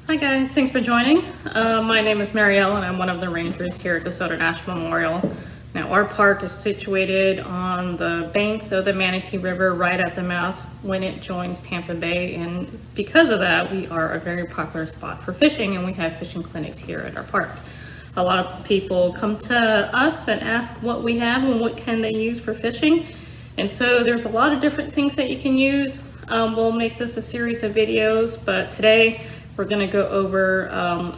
Hi guys, thanks for joining. My name is Marielle and I'm one of the rangers here at the Soto National Memorial. Now our park is situated on the banks of the Manatee River right at the mouth when it joins Tampa Bay, and because of that we are a very popular spot for fishing, and we have fishing clinics here at our park. A lot of people come to us and ask what we have and what can they use for fishing, and so there's a lot of different things that you can use. We'll make this a series of videos, but today we're going to go over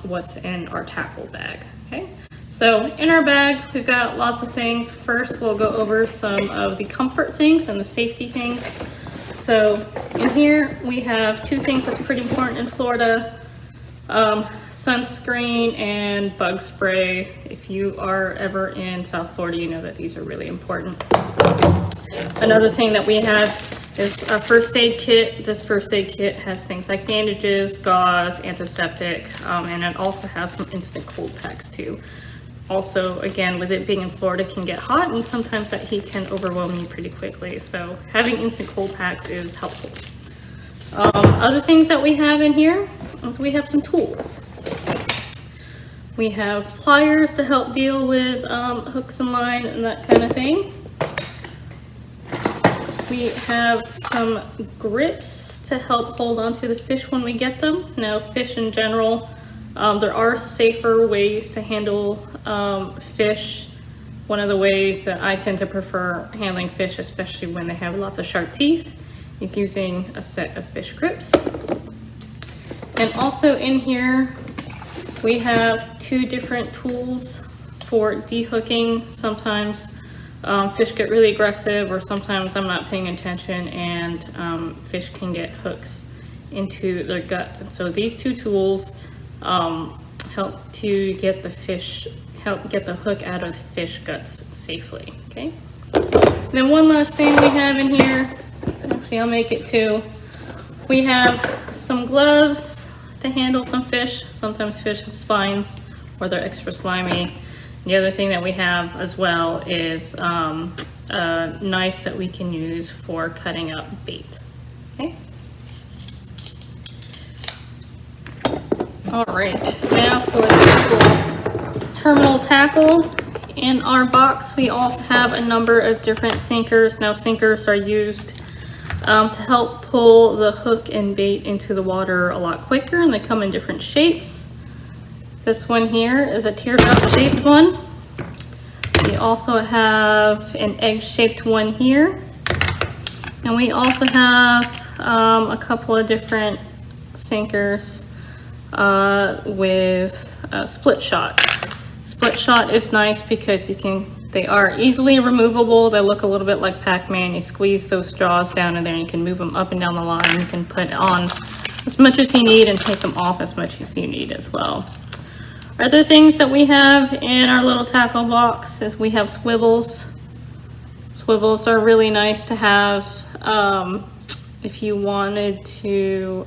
what's in our tackle bag. Okay, so in our bag we've got lots of things. First we'll go over some of the comfort things and the safety things. So in here we have two things that's pretty important in Florida: sunscreen and bug spray. If you are ever in South Florida, you know that these are really important. Another thing that we have is a first aid kit. This first aid kit has things like bandages, gauze, antiseptic, and it also has some instant cold packs too. Also, again, with it being in Florida, it can get hot, and sometimes that heat can overwhelm you pretty quickly. So having instant cold packs is helpful. Other things that we have in here is we have some tools. We have pliers to help deal with hooks and line and that kind of thing. We have some grips to help hold onto the fish when we get them. Now, fish in general, there are safer ways to handle fish. One of the ways that I tend to prefer handling fish, especially when they have lots of sharp teeth, is using a set of fish grips. And also in here, we have two different tools for dehooking. Sometimes fish get really aggressive, or sometimes I'm not paying attention and fish can get hooks into their guts. And so these two tools help to get the hook out of fish guts safely. Okay. And then one last thing we have in here, actually I'll make it two. We have some gloves to handle some fish. Sometimes fish have spines or they're extra slimy. The other thing that we have as well is a knife that we can use for cutting up bait. Okay. All right, now for the terminal tackle. In our box, we also have a number of different sinkers. Now, sinkers are used to help pull the hook and bait into the water a lot quicker, and they come in different shapes. This one here is a teardrop shaped one. We also have an egg shaped one here. And we also have a couple of different sinkers with split shot. Split shot is nice because they are easily removable. They look a little bit like Pac-Man. You squeeze those jaws down in there and you can move them up and down the line. You can put on as much as you need and take them off as much as you need as well. Other things that we have in our little tackle box is we have swivels. Swivels are really nice to have if you wanted to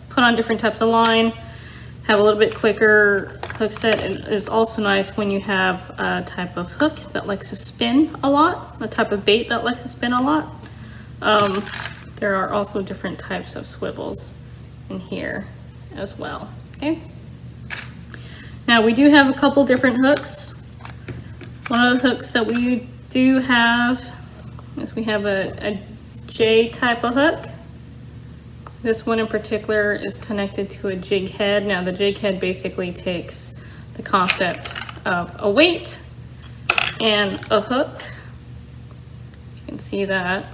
put on different types of line, have a little bit quicker hook set. It is also nice when you have a type of hook that likes to spin a lot, a type of bait that likes to spin a lot. There are also different types of swivels in here as well. Okay. Now we do have a couple different hooks. One of the hooks that we do have is we have a J type of hook. This one in particular is connected to a jig head. Now the jig head basically takes the concept of a weight and a hook, you can see that,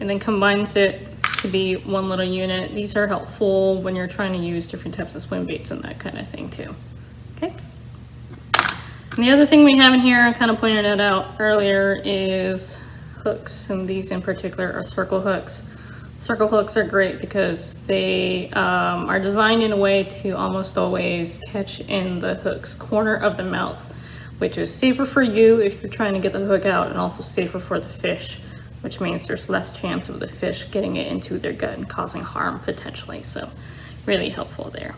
and then combines it to be one little unit. These are helpful when you're trying to use different types of swim baits and that kind of thing too. Okay. And the other thing we have in here, I kind of pointed it out earlier, is hooks, and these in particular are circle hooks. Circle hooks are great because they are designed in a way to almost always catch in the hook's corner of the mouth, which is safer for you if you're trying to get the hook out, and also safer for the fish, which means there's less chance of the fish getting it into their gut and causing harm potentially. So really helpful there.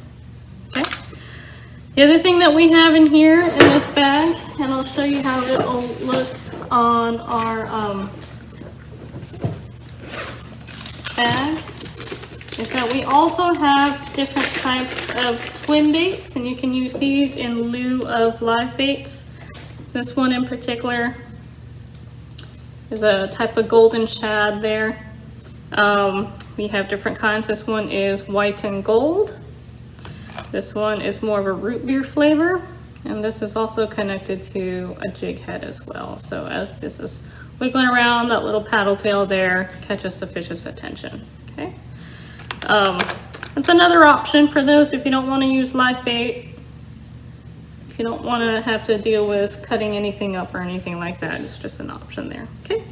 Okay. The other thing that we have in here in this bag, and I'll show you how it'll look on our bag, is that we also have different types of swim baits, and you can use these in lieu of live baits. This one in particular is a type of golden shad there. We have different kinds. This one is white and gold. This one is more of a root beer flavor, and this is also connected to a jig head as well. So as this is wiggling around, that little paddle tail there catches the fish's attention. Okay, that's another option for those if you don't want to use live bait. If you don't want to have to deal with cutting anything up or anything like that, it's just an option there. Okay.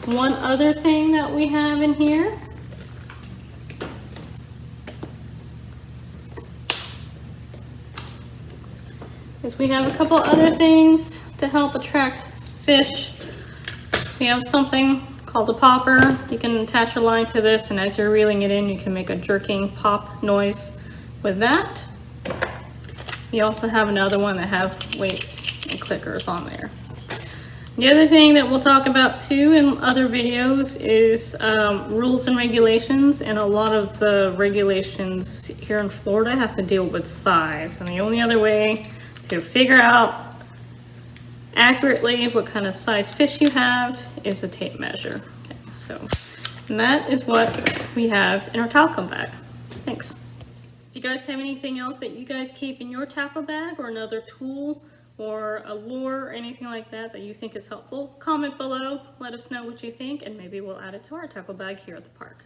One other thing that we have in here is we have a couple other things to help attract fish. We have something called a popper. You can attach a line to this, and as you're reeling it in, you can make a jerking pop noise with that. You also have another one that have weights and clickers on there. The other thing that we'll talk about too in other videos is rules and regulations, and a lot of the regulations here in Florida have to deal with size, and the only other way to figure out accurately what kind of size fish you have is a tape measure. Okay, so and that is what we have in our tackle bag. Thanks. If you guys have anything else that you guys keep in your tackle bag, or another tool or a lure or anything like that that you think is helpful, comment below, let us know what you think, and maybe we'll add it to our tackle bag here at the park.